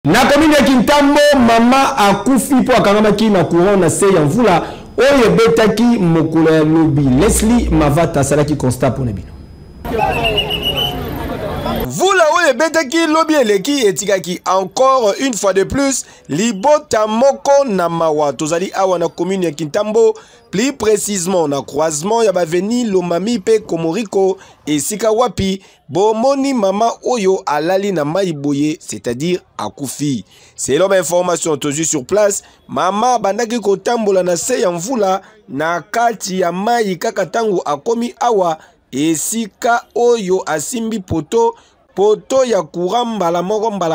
Na commune ya Kintambo, mama akufi po akangamaki na courant na se ya mvula oyo betaki mokolo ya lobi. Leslie Mavata salaki constat pour nebino. Vula oyo betaki lobi eleki etikaki encore une fois de plus libota moko na mawa tozali awa na commune ya Kintambo, plus précisément na croisement ya baveni Lomami pe Komoriko esika wapi bomoni mama oyo alali na maiboye, c'est-à-dire akufi. Selon l'information tozu sur place, mama bandaki kotambola na se ya mvula na kati ya mai kaka tangu akomi awa esika oyo asimbi poto ya courant mbala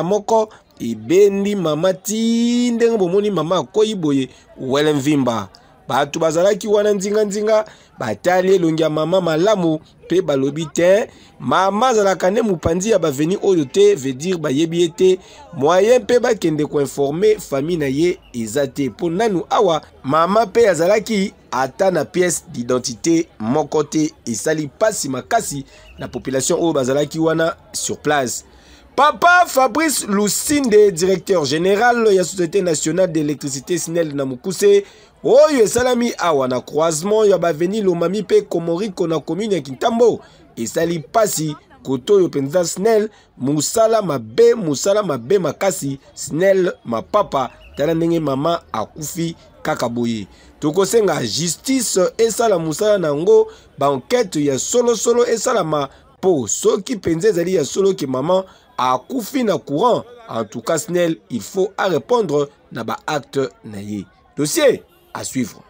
moko ibendi mama ti ndenge bomoni mama akoyi boye wele mvimba. Batu bazalaki wana nzinga batali elongi ya mama malamu pe balobi te mama zalaka ne mupanzi ya baveni oyo te, veut dire bayebi ete moyen pe bakende ko informer famille na ye ezate po nanu awa mama pe azalaki ata na pièce d'identité moko te esali pasi makasi na population oyo bazalaki wana sur place. Papa Fabrice Lusinde, directeur général ya Société nationale d'électricité SNEL na Mukuse, oyo esalami awa na croisement ya baveni Lomami pe Komoriko na commune ya Kintambo, esali pasi koto yo penza SNEL musala mabe makasi SNEL mapapa tala ndenge mama akufi kaka boye. Tokosenga justice esala musala nango ba enquête ya solo esalama po soki penza ezali ya solo ke mama akufi na courant. En tout cas SNEL il faut à répondre na ba acte na ye. Dossier à suivre.